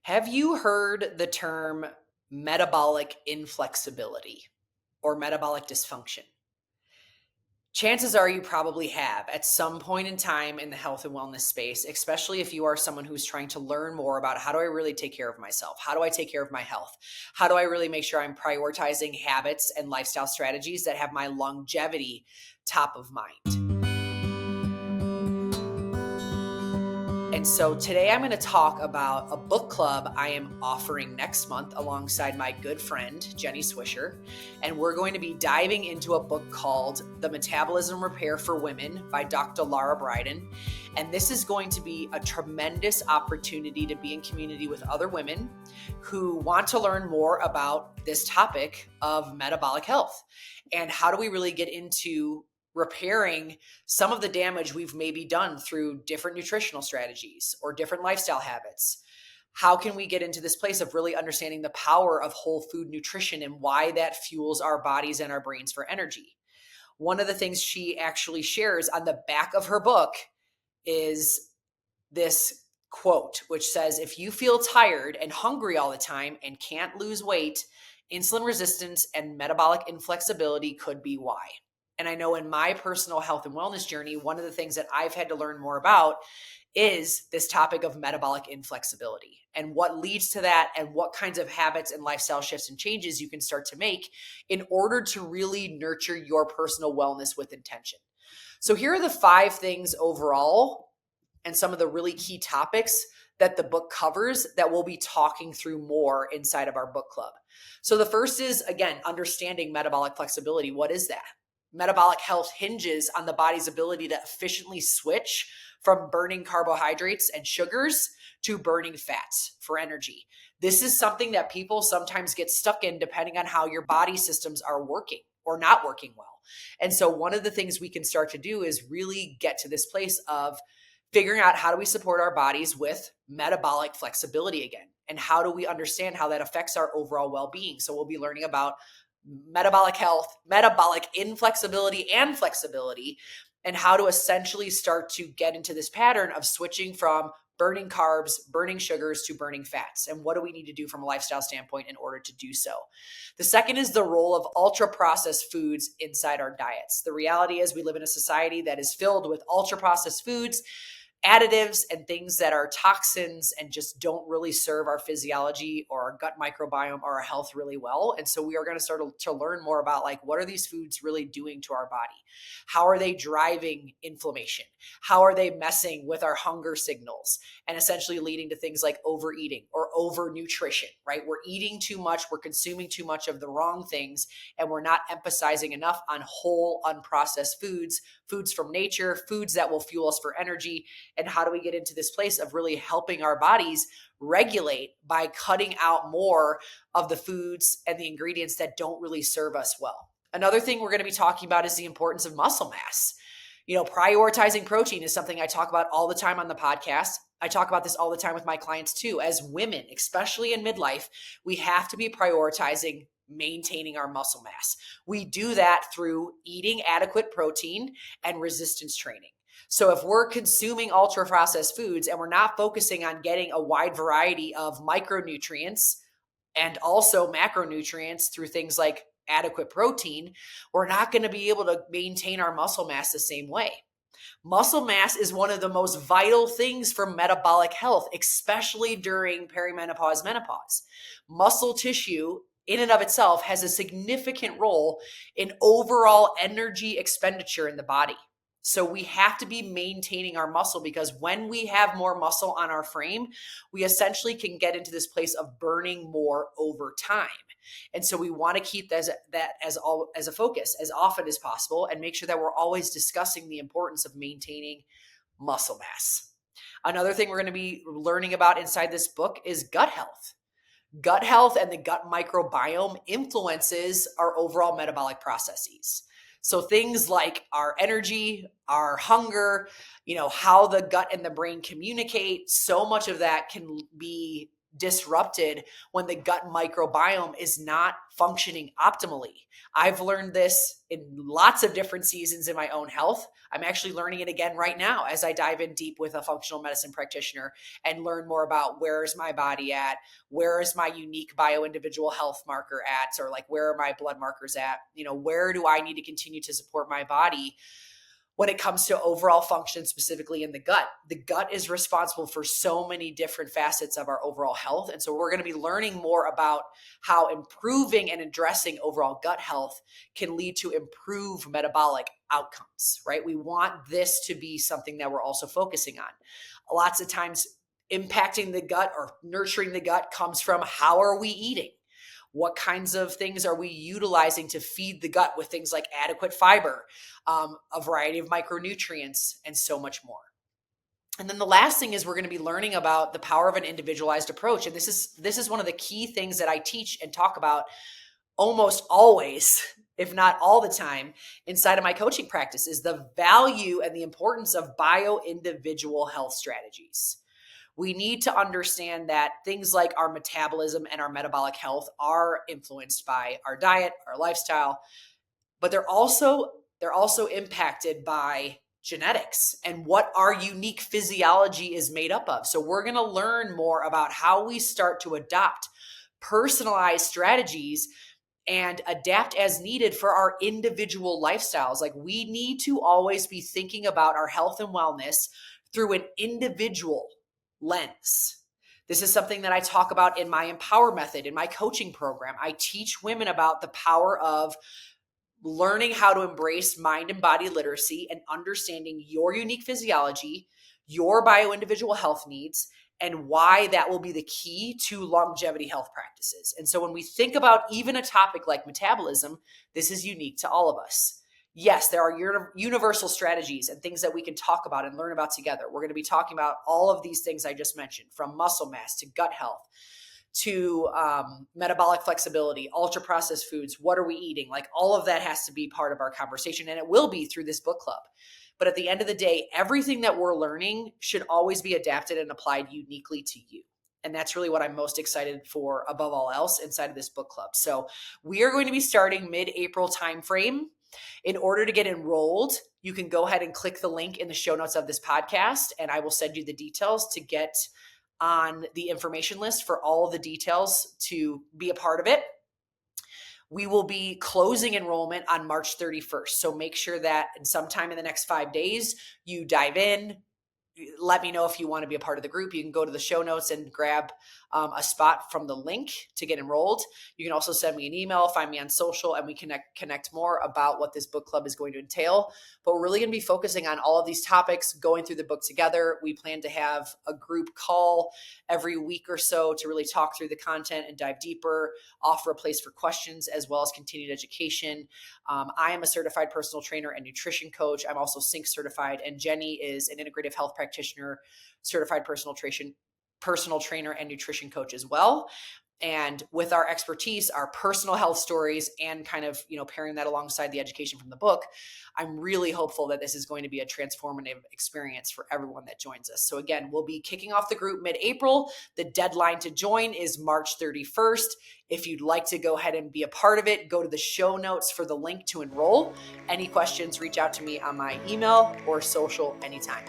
Have you heard the term metabolic inflexibility or metabolic dysfunction? Chances are you probably have at some point in time in the health and wellness space, especially if you are someone who's trying to learn more about how do I really take care of myself? How do I take care of my health? How do I really make sure I'm prioritizing habits and lifestyle strategies that have my longevity top of mind? And so today I'm going to talk about a book club I am offering next month alongside my good friend, Jenny Swisher. And we're going to be diving into a book called The Metabolism Repair for Women by Dr. Lara Briden. And this is going to be a tremendous opportunity to be in community with other women who want to learn more about this topic of metabolic health. And how do we really get into repairing some of the damage we've maybe done through different nutritional strategies or different lifestyle habits? How can we get into this place of really understanding the power of whole food nutrition and why that fuels our bodies and our brains for energy? One of the things she actually shares on the back of her book is this quote, which says, if you feel tired and hungry all the time and can't lose weight, insulin resistance and metabolic inflexibility could be why. And I know in my personal health and wellness journey, one of the things that I've had to learn more about is this topic of metabolic inflexibility and what leads to that and what kinds of habits and lifestyle shifts and changes you can start to make in order to really nurture your personal wellness with intention. So here are the 5 things overall and some of the really key topics that the book covers that we'll be talking through more inside of our book club. So the first is, again, understanding metabolic flexibility. What is that? Metabolic health hinges on the body's ability to efficiently switch from burning carbohydrates and sugars to burning fats for energy. This is something that people sometimes get stuck in depending on how your body systems are working or not working well. And so one of the things we can start to do is really get to this place of figuring out how do we support our bodies with metabolic flexibility again, and how do we understand how that affects our overall well-being. So we'll be learning about metabolic health, metabolic inflexibility and flexibility, and how to essentially start to get into this pattern of switching from burning carbs, burning sugars to burning fats. And what do we need to do from a lifestyle standpoint in order to do so? The second is the role of ultra-processed foods inside our diets. The reality is we live in a society that is filled with ultra-processed foods, additives, and things that are toxins and just don't really serve our physiology or our gut microbiome or our health really well. And so we are going to start to learn more about, like, what are these foods really doing to our body? How are they driving inflammation? How are they messing with our hunger signals and essentially leading to things like overeating or overnutrition, right? We're eating too much, we're consuming too much of the wrong things, and we're not emphasizing enough on whole, unprocessed foods, foods from nature, foods that will fuel us for energy. And how do we get into this place of really helping our bodies regulate by cutting out more of the foods and the ingredients that don't really serve us well? Another thing we're going to be talking about is the importance of muscle mass. Prioritizing protein is something I talk about all the time on the podcast. I talk about this all the time with my clients too. As women, especially in midlife, we have to be prioritizing maintaining our muscle mass. We do that through eating adequate protein and resistance training. So if we're consuming ultra-processed foods and we're not focusing on getting a wide variety of micronutrients and also macronutrients through things like adequate protein, we're not going to be able to maintain our muscle mass the same way. Muscle mass is one of the most vital things for metabolic health, especially during perimenopause, menopause. Muscle tissue in and of itself has a significant role in overall energy expenditure in the body. So we have to be maintaining our muscle, because when we have more muscle on our frame, we essentially can get into this place of burning more over time. And so we want to keep that as a focus as often as possible and make sure that we're always discussing the importance of maintaining muscle mass. Another thing we're going to be learning about inside this book is gut health. Gut health and the gut microbiome influences our overall metabolic processes. So things like our energy, our hunger, how the gut and the brain communicate, so much of that can be disrupted when the gut microbiome is not functioning optimally. I've learned this in lots of different seasons in my own health. I'm actually learning it again right now as I dive in deep with a functional medicine practitioner and learn more about where is my body at, where is my unique bio-individual health marker at, or like where are my blood markers at, where do I need to continue to support my body when it comes to overall function, specifically in the gut. The gut is responsible for so many different facets of our overall health. And so we're going to be learning more about how improving and addressing overall gut health can lead to improved metabolic outcomes, right? We want this to be something that we're also focusing on. Lots of times impacting the gut or nurturing the gut comes from how are we eating? What kinds of things are we utilizing to feed the gut with things like adequate fiber, a variety of micronutrients, and so much more. And then the last thing is we're going to be learning about the power of an individualized approach. And this is one of the key things that I teach and talk about almost always, if not all the time, inside of my coaching practice, is the value and the importance of bio-individual health strategies. We need to understand that things like our metabolism and our metabolic health are influenced by our diet, our lifestyle, but they're also impacted by genetics and what our unique physiology is made up of. So we're going to learn more about how we start to adopt personalized strategies and adapt as needed for our individual lifestyles. Like, we need to always be thinking about our health and wellness through an individual lens. This is something that I talk about in my Empower method, in my coaching program. I teach women about the power of learning how to embrace mind and body literacy and understanding your unique physiology, your bio-individual health needs, and why that will be the key to longevity health practices. And so when we think about even a topic like metabolism, this is unique to all of us. Yes, there are universal strategies and things that we can talk about and learn about together. We're going to be talking about all of these things I just mentioned, from muscle mass to gut health to metabolic flexibility, ultra-processed foods. What are we eating? Like, all of that has to be part of our conversation, and it will be through this book club. But at the end of the day, everything that we're learning should always be adapted and applied uniquely to you. And that's really what I'm most excited for above all else inside of this book club. So we are going to be starting mid-April timeframe. In order to get enrolled, you can go ahead and click the link in the show notes of this podcast, and I will send you the details to get on the information list for all of the details to be a part of it. We will be closing enrollment on March 31st. So make sure that sometime in the next 5 days, you dive in. Let me know if you want to be a part of the group. You can go to the show notes and grab a spot from the link to get enrolled. You can also send me an email, find me on social, and we connect more about what this book club is going to entail. But we're really going to be focusing on all of these topics, going through the book together. We plan to have a group call every week or so to really talk through the content and dive deeper, offer a place for questions, as well as continued education. I am a certified personal trainer and nutrition coach. I'm also SYNC certified, and Jenny is an integrative health practitioner, certified personal trainer and nutrition coach as well. And with our expertise, our personal health stories, and kind of, pairing that alongside the education from the book, I'm really hopeful that this is going to be a transformative experience for everyone that joins us. So again, we'll be kicking off the group mid-April. The deadline to join is March 31st. If you'd like to go ahead and be a part of it, go to the show notes for the link to enroll. Any questions, reach out to me on my email or social anytime.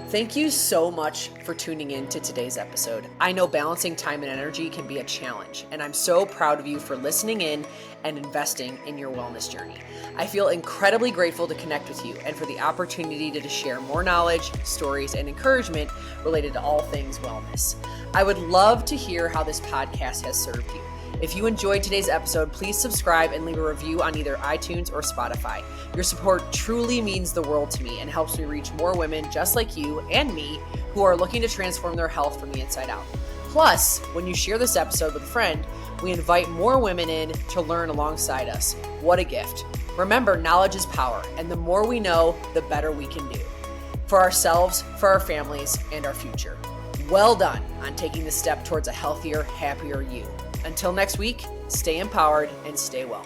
Thank you so much for tuning in to today's episode. I know balancing time and energy can be a challenge, and I'm so proud of you for listening in and investing in your wellness journey. I feel incredibly grateful to connect with you and for the opportunity to share more knowledge, stories, and encouragement related to all things wellness. I would love to hear how this podcast has served you. If you enjoyed today's episode, please subscribe and leave a review on either iTunes or Spotify. Your support truly means the world to me and helps me reach more women just like you and me who are looking to transform their health from the inside out. Plus, when you share this episode with a friend, we invite more women in to learn alongside us. What a gift. Remember, knowledge is power, and the more we know, the better we can do. For ourselves, for our families, and our future. Well done on taking the step towards a healthier, happier you. Until next week, stay empowered and stay well.